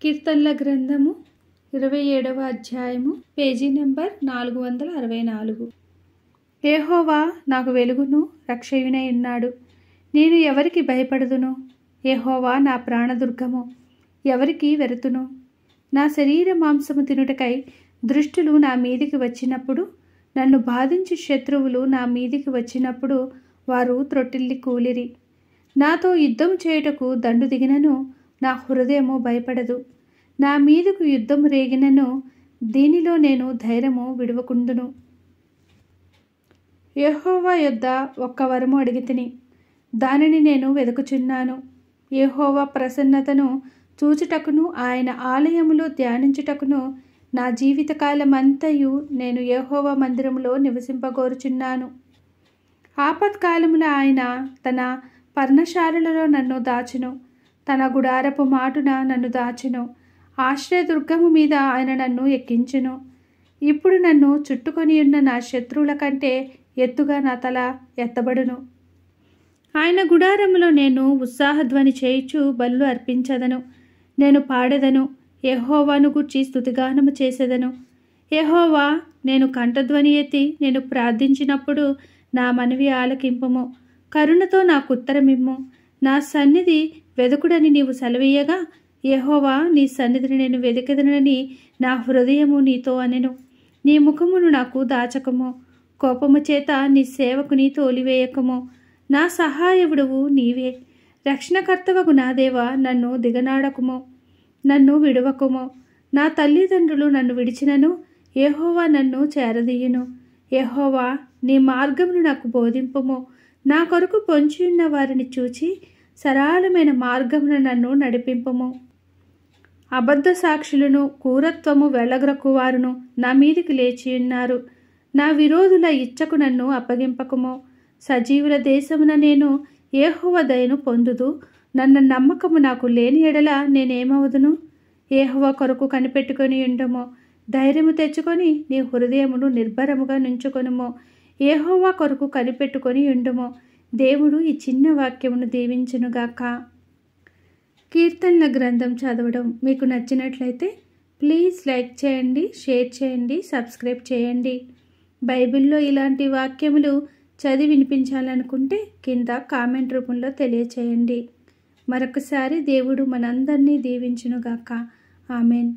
కీర్తనల గ్రంథము 27వ అధ్యాయము పేజీ నెంబర్ 464. యెహోవా నాకు వెలుగును రక్షయునై ఉన్నాడు. నేను ఎవరికి భయపడుదును? యెహోవా నా ప్రాణదుర్గము. ఎవరికి వెరతును? నా శరీర మాంసము తినుటకై దృష్టులు నా మీదికి వచ్చినప్పుడు, నన్ను బాధించు శత్రువులు నా మీదికి వచ్చినప్పుడు వారు త్రొట్టిల్లి కూలిరి. నాతో యుద్ధము చేయుటకు దండు దిగినను నా హృదయము భయపడదు. నా మీదకు యుద్ధము రేగినను దీనిలో నేను ధైర్యము విడువకుందును. యెహోవా యొద్ద ఒక్క వరము అడిగితిని, దానిని నేను వెదుకుచున్నాను. యెహోవా ప్రసన్నతను చూచుటకును ఆయన ఆలయములో ధ్యానించుటకును నా జీవితకాలమంతయు నేను యెహోవా మందిరములో నివసింపగోరుచున్నాను. ఆపత్కాలమున ఆయన తన పర్ణశాలలో నన్ను దాచును. తన గుడారపు మాటున నన్ను దాచును. ఆశ్రయదుర్గము మీద ఆయన నన్ను ఎక్కించును. ఇప్పుడు నన్ను చుట్టుకొని ఉన్న నా శత్రువుల కంటే ఎత్తుగా నా తల ఎత్తబడును. ఆయన గుడారములో నేను ఉత్సాహధ్వని చేయుచు బలులు అర్పించదను. నేను పాడెదను, యెహోవాను గూర్చి స్తుతిగానము చేసేదను. యెహోవా, నేను కంఠధ్వని ఎత్తి నేను ప్రార్థించినప్పుడు నా మనవి ఆలకింపుము. కరుణతో నాకు ఉత్తరమిమ్ము. నా సన్నిధి వెదకుడని నీవు సెలవీయగా, యెహోవా, నీ సన్నిధిని నేను వెదకెదనని నా హృదయము నీతో అనెను. నీ ముఖమును నాకు దాచకము. కోపము చేత నీ సేవకుని తోలివేయకము. నా సహాయవుడువు నీవే. రక్షణకర్తవగు నా దేవా, నన్ను దిగనాడకుము, నన్ను విడువకుము. నా తల్లిదండ్రులు నన్ను విడిచినను యెహోవా నన్ను చేరదీయును. యెహోవా, నీ మార్గమును నాకు బోధింపుము. నా కొరకు పొంచియున్న వారిని చూచి సరళమైన మార్గమున నన్ను నడిపింపుము. అబద్ధ సాక్షులను క్రూరత్వము వెళ్ళగ్రక్కువారును నా మీదికి లేచియున్నారు. నా విరోధుల ఇచ్చకు నన్ను అప్పగింపకము. సజీవుల దేశమున నేను యెహోవా దయను పొందుదు. నన్ను నమ్మకము నాకు లేని ఎడల నేనేమవుదును? యెహోవా కొరకు కనిపెట్టుకొని ఉండుము. ధైర్యము తెచ్చుకొని నీ హృదయమును నిర్భరముగా నుంచుకొనుము. యెహోవా కొరకు కనిపెట్టుకొని ఉండుము. దేవుడు ఈ చిన్న వాక్యమును దీవించునుగాక. కీర్తనల గ్రంథం చదవడం మీకు నచ్చినట్లయితే ప్లీజ్ లైక్ చేయండి, షేర్ చేయండి, సబ్స్క్రైబ్ చేయండి. బైబిల్లో ఇలాంటి వాక్యములు చదివి వినిపించాలనుకుంటే కింద కామెంట్ రూపంలో తెలియచేయండి. మరొకసారి దేవుడు మనందరినీ దీవించునుగాక. ఆమెన్.